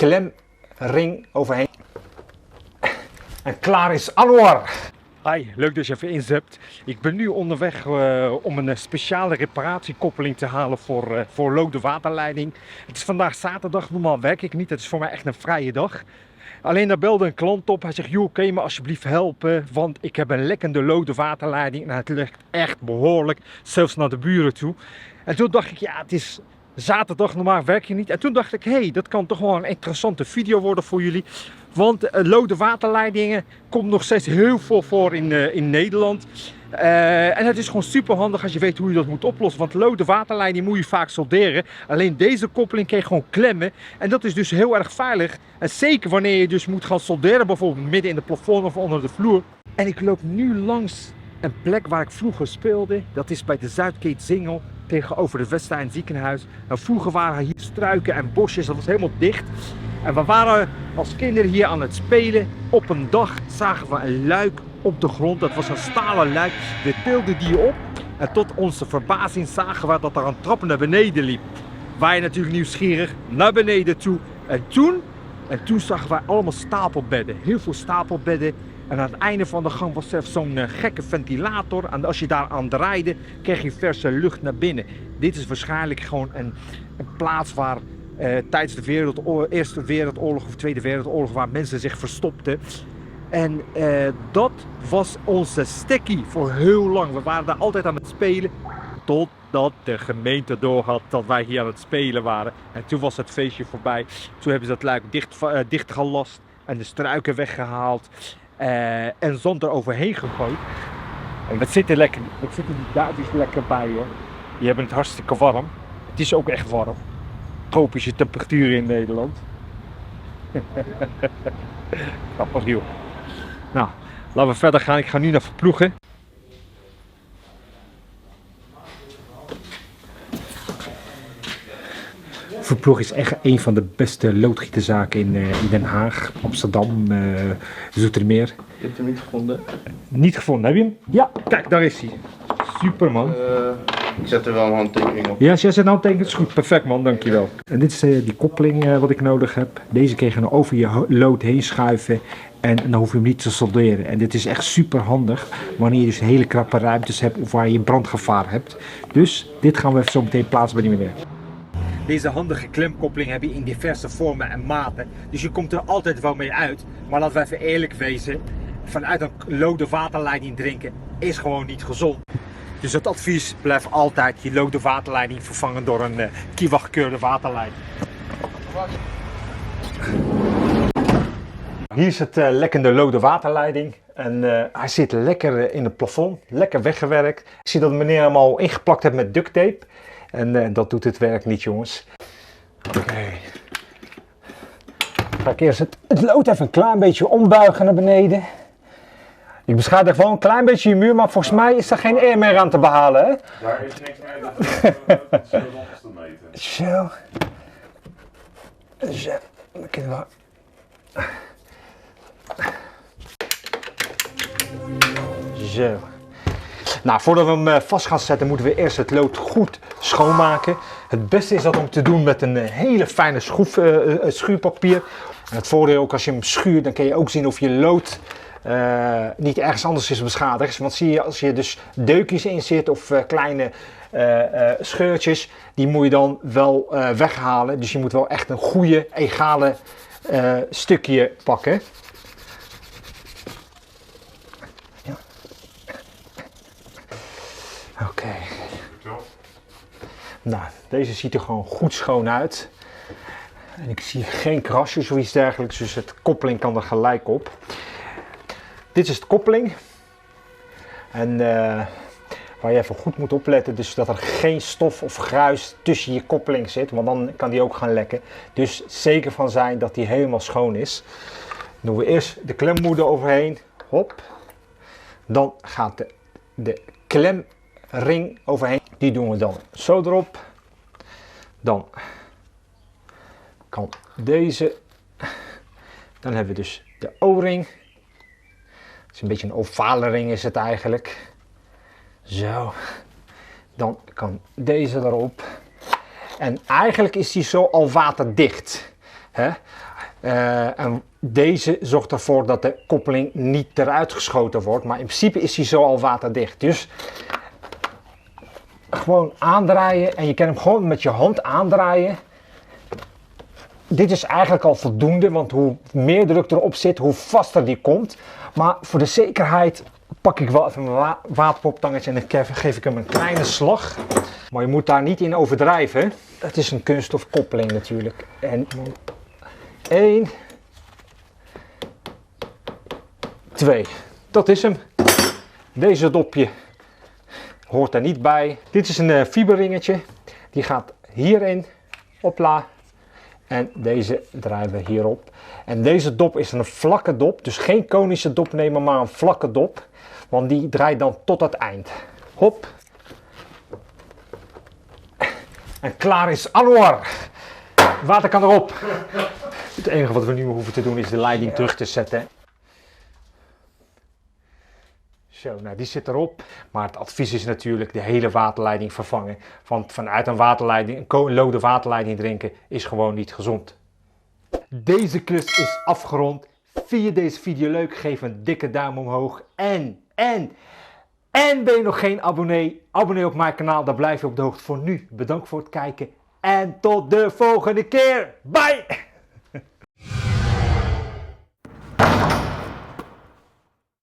klemring overheen. En klaar is Anwar. Hi, leuk dat je even inzept. Ik ben nu onderweg om een speciale reparatiekoppeling te halen voor lode waterleiding. Het is vandaag zaterdag, normaal werk ik niet. Het is voor mij echt een vrije dag. Alleen daar belde een klant op. Hij zegt, joh, kun je me alsjeblieft helpen? Want ik heb een lekkende lode waterleiding. En het lekt echt behoorlijk, zelfs naar de buren toe. En toen dacht ik, ja, het is zaterdag, normaal werk je niet. En toen dacht ik, hé, dat kan toch wel een interessante video worden voor jullie. Want lode waterleidingen komt nog steeds heel veel voor in Nederland. En het is gewoon super handig als je weet hoe je dat moet oplossen. Want lode waterleiding moet je vaak solderen. Alleen deze koppeling kan je gewoon klemmen. En dat is dus heel erg veilig. En zeker wanneer je dus moet gaan solderen, bijvoorbeeld midden in de plafond of onder de vloer. En ik loop nu langs een plek waar ik vroeger speelde. Dat is bij de Zuidkeet-Singel tegenover het Westijn ziekenhuis. Nou, vroeger waren hier struiken en bosjes, dat was helemaal dicht. En we waren als kinderen hier aan het spelen. Op een dag zagen we een luik op de grond. Dat was een stalen luik. We tilden die op. En tot onze verbazing zagen we dat er een trap naar beneden liep. Wij natuurlijk nieuwsgierig naar beneden toe. En toen zagen wij allemaal stapelbedden. Heel veel stapelbedden. En aan het einde van de gang was er zo'n gekke ventilator. En als je daar aan draaide, kreeg je verse lucht naar binnen. Dit is waarschijnlijk gewoon een plaats waar tijdens de Eerste Wereldoorlog of Tweede Wereldoorlog waar mensen zich verstopten. En dat was onze stekkie voor heel lang. We waren daar altijd aan het spelen. Totdat de gemeente doorhad dat wij hier aan het spelen waren. En toen was het feestje voorbij. Toen hebben ze dat luik dichtgelast en de struiken weggehaald. En zand er overheen gegooid. En het zit er lekker. Het zit er Duitsers lekker bij hoor. Die hebben het hartstikke warm. Het is ook echt warm. Tropische temperaturen in Nederland. Grappig joh. Nou, laten we verder gaan. Ik ga nu naar Verploegen. Verploegen is echt een van de beste loodgieterzaken in Den Haag, Amsterdam, Zoetermeer. Je hebt hem niet gevonden? Niet gevonden, heb je hem? Ja, kijk, daar is hij. Super man. Ik zet er wel een handtekening op. Ja, als jij zet een handtekening, is goed. Perfect man, dankjewel. En dit is die koppeling wat ik nodig heb. Deze kun je dan over je lood heen schuiven. En dan hoef je hem niet te solderen. En dit is echt super handig wanneer je dus hele krappe ruimtes hebt of waar je brandgevaar hebt. Dus dit gaan we even zo meteen plaatsen bij die meneer. Deze handige klemkoppeling heb je in diverse vormen en maten. Dus je komt er altijd wel mee uit. Maar laten we even eerlijk wezen. Vanuit een lode waterleiding drinken is gewoon niet gezond. Dus het advies blijft altijd je lode waterleiding vervangen door een Kiewag gekeurde waterleiding. Hier is het lekkende lode waterleiding. En hij zit lekker in het plafond. Lekker weggewerkt. Ik zie dat de meneer hem al ingeplakt heeft met duct tape. En dat doet het werk niet, jongens. Oké. Ga ik eerst het lood even een klein beetje ombuigen naar beneden. Ik beschadig wel een klein beetje je muur, maar volgens mij is er geen air meer aan te behalen, hè? Daar is niks mee, dat is te meten. Zo. Zo. Dan kunnen we... Zo. Nou, voordat we hem vast gaan zetten, moeten we eerst het lood goed schoonmaken. Het beste is dat om te doen met een hele fijne schuurpapier. En het voordeel ook als je hem schuurt, dan kun je ook zien of je lood niet ergens anders is beschadigd. Want zie je, als je dus deukjes in zit of kleine scheurtjes, die moet je dan wel weghalen. Dus je moet wel echt een goede, egale stukje pakken. Ja. Oké. Nou, deze ziet er gewoon goed schoon uit. En ik zie geen krasjes of iets dergelijks, dus het koppeling kan er gelijk op. Dit is de koppeling. En waar je even goed moet opletten, dus dat er geen stof of gruis tussen je koppeling zit, want dan kan die ook gaan lekken. Dus zeker van zijn dat die helemaal schoon is. Dan doen we eerst de klemmoeder overheen. Hop. Dan gaat de klemring overheen. Die doen we dan zo erop. Dan kan deze. Dan hebben we dus de O-ring. Het is een beetje een ovale ring is het eigenlijk. Zo. Dan kan deze erop. En eigenlijk is die zo al waterdicht. Hè? En deze zorgt ervoor dat de koppeling niet eruit geschoten wordt. Maar in principe is hij zo al waterdicht. Dus gewoon aandraaien en je kan hem gewoon met je hand aandraaien. Dit is eigenlijk al voldoende, want hoe meer druk erop zit, hoe vaster die komt. Maar voor de zekerheid pak ik wel even mijn waterpoptangetje en dan geef ik hem een kleine slag. Maar je moet daar niet in overdrijven. Het is een kunststofkoppeling natuurlijk. En 1, 2. Dat is hem. Deze dopje hoort er niet bij. Dit is een fiberringetje. Die gaat hierin. Hopla. En deze draaien we hierop. En deze dop is een vlakke dop. Dus geen konische dop nemen, maar een vlakke dop. Want die draait dan tot het eind. Hop. En klaar is Anwar. Water kan erop. Het enige wat we nu hoeven te doen is de leiding terug te zetten. Zo, nou die zit erop. Maar het advies is natuurlijk de hele waterleiding vervangen. Want vanuit een waterleiding, een lode waterleiding drinken is gewoon niet gezond. Deze klus is afgerond. Vind je deze video leuk? Geef een dikke duim omhoog. En ben je nog geen abonnee? Abonneer op mijn kanaal, dan blijf je op de hoogte. Voor nu, bedankt voor het kijken. En tot de volgende keer. Bye!